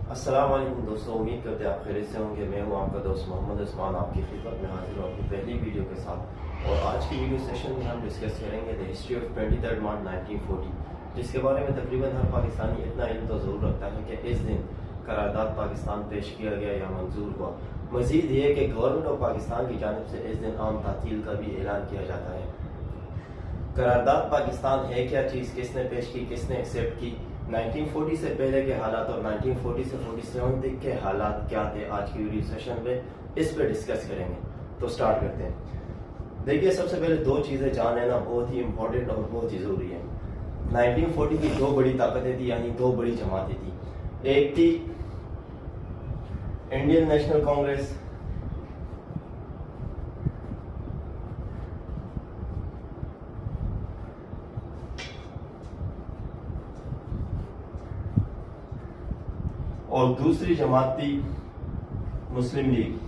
अस्सलाम वालेकुम दोस्तों, उम्मीद करते हैं आप खैरियत से होंगे। मैं हूं आपका दोस्त मोहम्मद उस्मान, आपकी खिदमत में हाजिर हूं अपनी पहली वीडियो के साथ। और आज की वीडियो सेशन में हम डिस्कस करेंगे द हिस्ट्री ऑफ 23 मार्च 1940, जिसके बारे में तकरीबन हर पाकिस्तानी इतना इल्म तो ज़रूर रखता है कि इस दिन करारदाद पाकिस्तान पेश किया गया या मंजूर हुआ। मजीद ये कि गवर्नमेंट ऑफ पाकिस्तान की जानब से इस दिन आम तातील का भी ऐलान किया जाता है। करारदाद पाकिस्तान है क्या चीज़, किसने पेश की, किसने एक्सेप्ट की, 1940 से पहले के हालात और 1940 से 47 तक के हालात क्या थे, आज की वीडियो सेशन में इस पे डिस्कस करेंगे। तो स्टार्ट करते हैं। देखिए, सबसे पहले दो चीज़ें जान लेना बहुत ही इंपॉर्टेंट और बहुत ही ज़रूरी है। 1940 की दो बड़ी ताकतें थी, यानी दो बड़ी जमातें थी। एक थी इंडियन नेशनल कांग्रेस, और दूसरी जमात थी मुस्लिम लीग।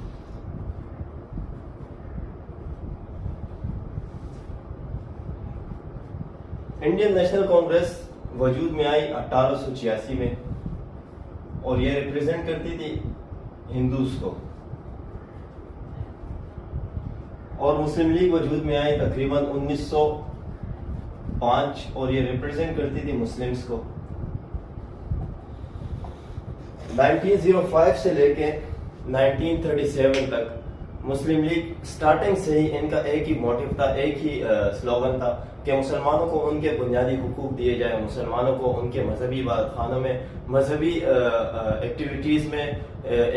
इंडियन नेशनल कांग्रेस वजूद में आई 1886 में और ये रिप्रेजेंट करती थी हिंदूज को, और मुस्लिम लीग वजूद में आई तकरीबन 1905 और ये रिप्रेजेंट करती थी मुस्लिम्स को। 1905 से लेके 1937 तक मुस्लिम लीग स्टार्टिंग से ही इनका एक ही मोटिव था, एक ही स्लोगन था कि मुसलमानों को उनके बुनियादी हुकूक दिए जाए, मुसलमानों को उनके मजहबी इबादत खानों में, मजहबी एक्टिविटीज़ में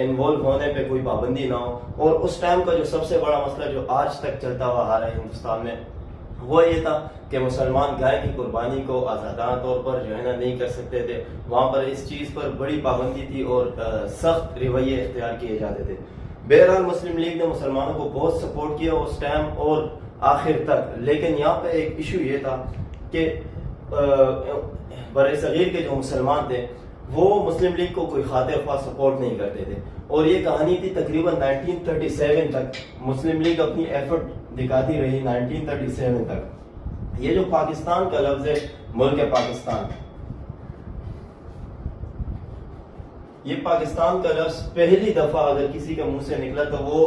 इन्वॉल्व होने पे कोई पाबंदी ना हो। और उस टाइम का जो सबसे बड़ा मसला जो आज तक चलता हुआ आ रहा है हिंदुस्तान में, वो ये था कि मुसलमान गाय की कुर्बानी को आज़ादाना तौर पर जो है ना नहीं कर सकते थे। वहाँ पर इस चीज़ पर बड़ी पाबंदी थी और सख्त रवैये इख्तियार किए जाते थे। बहरहाल मुस्लिम लीग ने मुसलमानों को बहुत सपोर्ट किया उस टाइम और आखिर तक। लेकिन यहाँ पे एक इशू ये था कि बरसगीर के जो मुसलमान थे वो मुस्लिम लीग को कोई खातिर ख्वाह सपोर्ट नहीं करते थे। और ये कहानी थी तकरीबन 1937 तक मुस्लिम लीग अपनी एफर्ट दिखाती रही। 1937 तक ये जो पाकिस्तान का लफ्ज है, मुल्क है पाकिस्तान, ये पाकिस्तान का लफ्ज पहली दफा अगर किसी के मुंह से निकला तो वो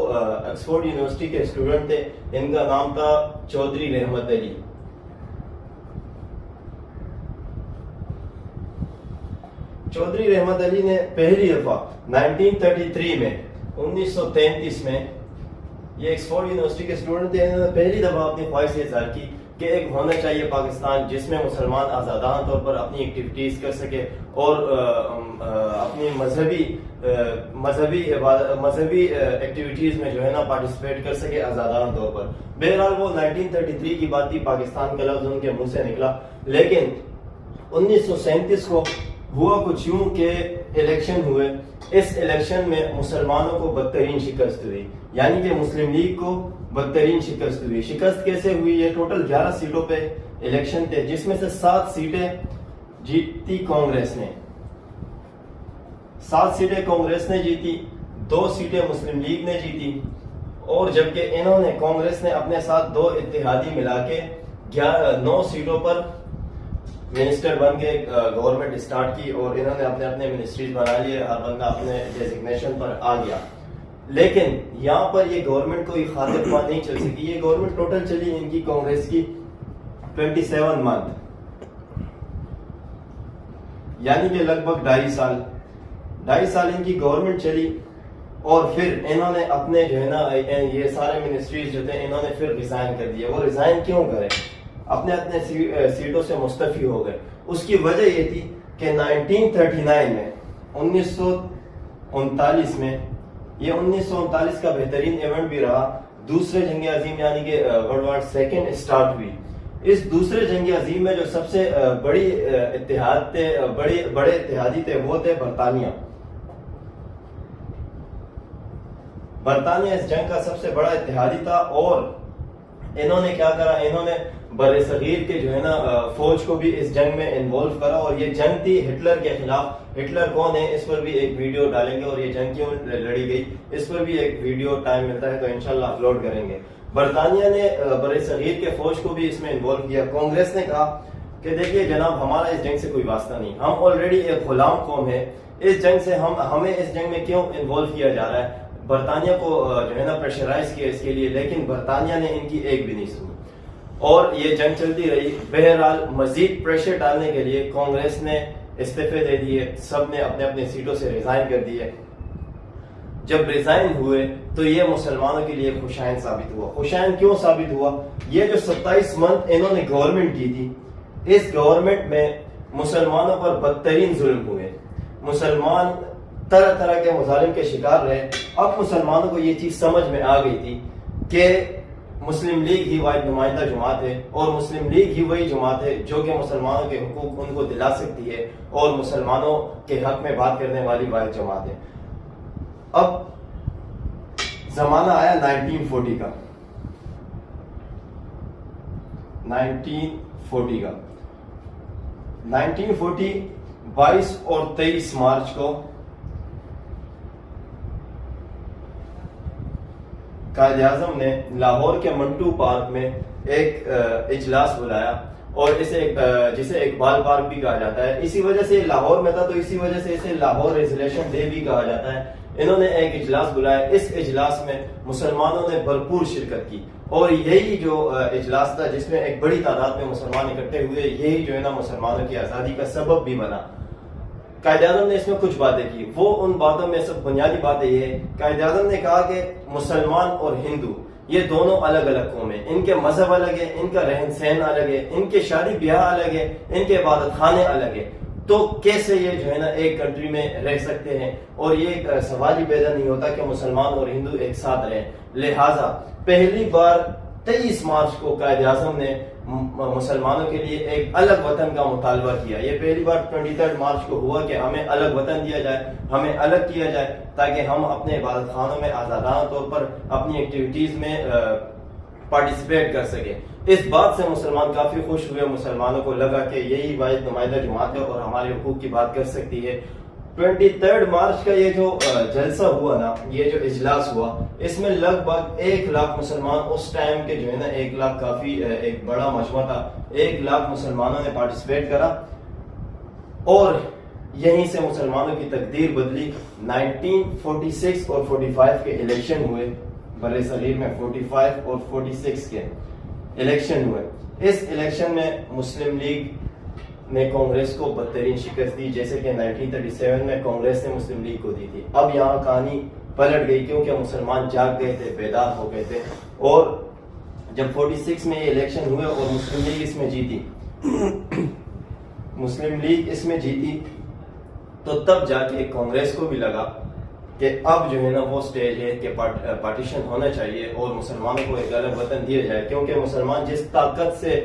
ऑक्सफोर्ड यूनिवर्सिटी के स्टूडेंट थे, इनका नाम था चौधरी रहमत अली। चौधरी रहमत अली ने पहली दफा 1933 में 1933 में, ये ऑक्सफोर्ड यूनिवर्सिटी के स्टूडेंट थे, इन्होंने पहली दफा अपनी ख्वाहिश इज़हार की कि एक होना चाहिए पाकिस्तान जिसमें मुसलमान आज़ादाना तौर पर अपनी एक्टिविटीज़ कर सके और अपनी मजहबी एक्टिविटीज़ में जो है ना पार्टिसिपेट कर सके आज़ादाना तौर पर। बहरहाल वो 1933 की बात थी, पाकिस्तान का लफ्ज़ उनके मुंह से निकला। लेकिन 1937 को हुआ कुछ यूं कि इलेक्शन हुए। इस इलेक्शन में मुसलमानों को बदतरीन शिकस्त हुई, यानी कि मुस्लिम लीग को बदतरीन शिकस्त हुई। शिकस्त कैसे हुई? ये टोटल 11 सीटों पे इलेक्शन थे, जिसमें से 7 सीटें जीती कांग्रेस ने, 7 सीटें कांग्रेस ने जीती, 2 सीटें मुस्लिम लीग ने जीती। और जबकि इन्होंने, कांग्रेस ने अपने साथ 2 इत्तेहादी मिला के 9 सीटों पर मिनिस्टर बन के गवर्नमेंट स्टार्ट की और इन्होंने अपने अपने मिनिस्ट्रीज बना लिए, हर बंदा अपने डेजिग्नेशन पर आ गया। लेकिन यहाँ पर ये गवर्नमेंट कोई खातिर ख्वाह नहीं चल सकी। ये गवर्नमेंट टोटल चली इनकी कांग्रेस की 27 मंथ, यानी कि लगभग 2.5 साल इनकी गवर्नमेंट चली। और फिर इन्होंने अपने जो है ना ये सारे मिनिस्ट्रीज जो थे इन्होंने फिर रिजाइन कर दिए। वो रिजाइन क्यों करे? अपने अपने सीटों से मुस्तफी हो गए। उसकी वजह ये थी कि 1939 में, 1939 में, ये 1939 का बेहतरीन इवेंट भी रहा। दूसरे जंग अजीम यानी कि वर्ल्ड वार सेकेंड स्टार्ट हुई। इस दूसरे जंग अजीम में जो सबसे बड़ी इत्तेहाद थे, बड़े इत्तेहादी थे, वो थे बरतानिया। बरतानिया इस जंग का सबसे बड़ा इत्तेहादी था और इन्होंने क्या करा, इन्होंने बरसगीर के जो है ना फौज को भी इस जंग में इन्वॉल्व करा। और ये जंग थी हिटलर के खिलाफ। हिटलर कौन है, इस पर भी एक वीडियो डालेंगे, और ये जंग क्यों लड़ी गई इस पर भी एक वीडियो टाइम मिलता है तो इंशाल्लाह अपलोड करेंगे। बरतानिया ने बरसगीर के फौज को भी इसमें इन्वॉल्व किया। कांग्रेस ने कहा कि देखिए जनाब, हमारा इस जंग से कोई वास्ता नहीं, हम ऑलरेडी एक गुलाम कौम है, इस जंग से हमें इस जंग में क्यों इन्वॉल्व किया जा रहा है? बरतानिया को जो है ना प्रेशराइज किया इसके लिए, लेकिन बरतानिया ने इनकी एक भी नहीं सुनी और ये जंग चलती रही। बहरहाल मजीद प्रेशर डालने के लिए कांग्रेस ने इस्तीफे दे दिए, सब ने अपने अपने सीटों से रिजाइन कर दिए। जब रिजाइन हुए तो ये मुसलमानों के लिए खुशाइन साबित हुआ। खुशाइन क्यों साबित हुआ? ये जो 27 मंथ इन्होंने गवर्नमेंट की थी, इस गवर्नमेंट में मुसलमानों पर बदतरीन जुल्म हुए, मुसलमान तरह तरह के मुजालिम के शिकार रहे। अब मुसलमानों को ये चीज समझ में आ गई थी कि मुस्लिम लीग ही वाहिद नुमाइंदा जमात है और मुस्लिम लीग ही वही जमात है जो कि मुसलमानों के हुकूक उनको दिला सकती है और मुसलमानों के हक में बात करने वाली वाहिद जमात है। अब जमाना आया 1940 का, 1940 का 1940 22 और 23 मार्च को कायदे आज़म ने लाहौर के मंटू पार्क में एक इजलास बुलाया और जिसे इकबाल पार्क भी कहा जाता है। इसी वजह से लाहौर में था तो इसी वजह से इसे लाहौर रेजोल्यूशन डे भी कहा जाता है। इन्होंने एक इजलास बुलाया। इस इजलास में मुसलमानों ने भरपूर शिरकत की और यही जो इजलास था जिसमें एक बड़ी तादाद में मुसलमान इकट्ठे हुए, यही जो है ना मुसलमानों की आज़ादी का सबब भी बना। कायदे आज़म ने इसमें कुछ बातें की, वो उन बातों में सब बुनियादी बातें ये है। कायदे आज़म ने कहा कि मुसलमान और हिंदू ये दोनों अलग अलग कौमें, इनके मजहब अलग है, इनका रहन सहन अलग है, इनके शादी ब्याह अलग है, इनके इबादत खाने अलग है, तो कैसे ये जो है ना एक कंट्री में रह सकते हैं? और ये सवाल ही पैदा नहीं होता कि मुसलमान और हिंदू एक साथ रहें। लिहाजा पहली बार 23 मार्च को कायदे आज़म ने मुसलमानों के लिए एक अलग वतन का मुतालबा किया। ये पहली बार 23 मार्च को हुआ कि हमें अलग वतन दिया जाए, हमें अलग किया जाए ताकि हम अपने इबादत खानों में आज़ादाना तौर पर अपनी एक्टिविटीज में पार्टिसिपेट कर सके। इस बात से मुसलमान काफी खुश हुए। मुसलमानों को लगा कि यही वाहिद नुमाइंदा जमात है और हमारे हुकूक की बात कर सकती है। 23 मार्च का ये जो जलसा हुआ ना, ये जो इजलास हुआ, इसमें लगभग 1 लाख मुसलमान उस टाइम के जो है ना 1 लाख काफी एक बड़ा मजमा था। 1 लाख मुसलमानों ने पार्टिसिपेट करा और यहीं से मुसलमानों की तकदीर बदली। 1946 और 45 के इलेक्शन हुए, बर्रे सगीर में 45 और 46 के इलेक्शन हुए। इस इलेक्शन में मुस्लिम लीग ने कांग्रेस को बदतरीन शिकस्त दी, जैसे कि 1937 में कांग्रेस ने मुस्लिम लीग को दी थी। अब यहाँ कहानी पलट गई क्योंकि मुसलमान जाग गए थे, बेदार हो गए थे। और जब 46 में ये इलेक्शन हुए और मुस्लिम लीग इसमें जीती मुस्लिम लीग इसमें जीती, तो तब जाके कांग्रेस को भी लगा कि अब जो है ना वो स्टेज है कि पार्टीशन होना चाहिए और मुसलमानों को एक अलग वतन दिया जाए। क्योंकि मुसलमान जिस ताकत से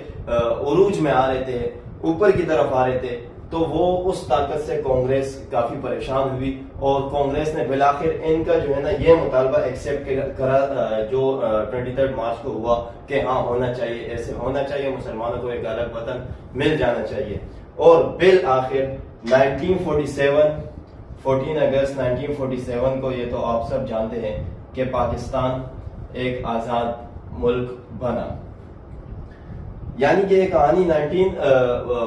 उरूज में आ रहे थे, ऊपर की तरफ आ रहे थे, तो वो उस ताकत से कांग्रेस काफी परेशान हुई और कांग्रेस ने बिलाखिर इनका जो है ना ये मुतालबा एक्सेप्ट करा जो 23 मार्च को हुआ कि हाँ होना चाहिए, ऐसे होना चाहिए, मुसलमानों को एक अलग वतन मिल जाना चाहिए। और बिल आखिर 14 अगस्त 1947 को, ये तो आप सब जानते हैं कि पाकिस्तान एक आजाद मुल्क बना। यानी कि ये कहानी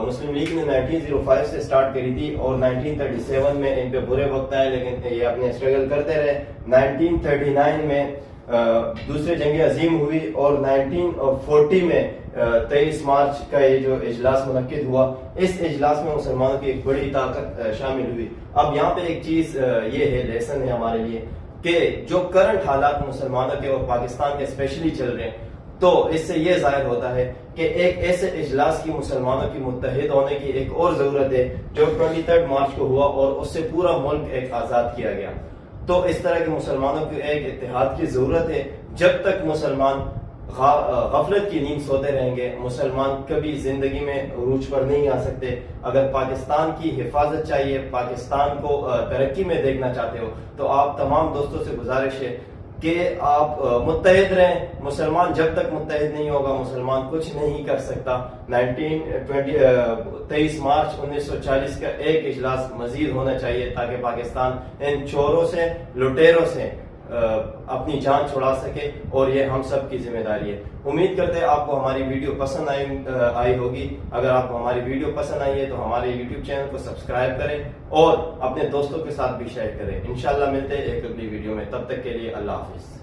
मुस्लिम लीग ने 1905 से स्टार्ट करी थी और 1937 में इन पे बुरे वक्त आए, लेकिन ये अपने स्ट्रगल करते रहे। 1939 में दूसरी जंग अजीम हुई और 1940 में 23 मार्च का ये जो इजलास मुनक्किद हुआ, इस इजलास में मुसलमानों की एक बड़ी ताकत शामिल हुई। अब यहाँ पे एक चीज ये है, लेसन है हमारे लिए, कि जो करंट हालात मुसलमानों के और पाकिस्तान के स्पेशली चल रहे हैं, तो इससे ये जाहिर होता है कि एक ऐसे इजलास की मुसलमानों की मुत्तहिद होने की एक और जरूरत है जो 23 मार्च को हुआ और उससे पूरा मुल्क एक आजाद किया गया। तो इस तरह के मुसलमानों की एक इत्तेहाद की जरूरत है। जब तक मुसलमान गफलत की नींद सोते रहेंगे, मुसलमान कभी जिंदगी में उरूज पर नहीं आ सकते। अगर पाकिस्तान की हिफाजत चाहिए, पाकिस्तान को तरक्की में देखना चाहते हो, तो आप तमाम दोस्तों से गुजारिश है कि आप मुत्तहिद रहें। मुसलमान जब तक मुत्तहिद नहीं होगा, मुसलमान कुछ नहीं कर सकता। 23 मार्च 1940 का एक इजलास मजीद होना चाहिए ताकि पाकिस्तान इन चोरों से, लुटेरों से अपनी जान छुड़ा सके, और ये हम सब की जिम्मेदारी है। उम्मीद करते हैं आपको हमारी वीडियो पसंद आई होगी। अगर आपको हमारी वीडियो पसंद आई है तो हमारे यूट्यूब चैनल को सब्सक्राइब करें और अपने दोस्तों के साथ भी शेयर करें। इंशाल्लाह मिलते हैं एक अगली वीडियो में, तब तक के लिए अल्लाह हाफिज।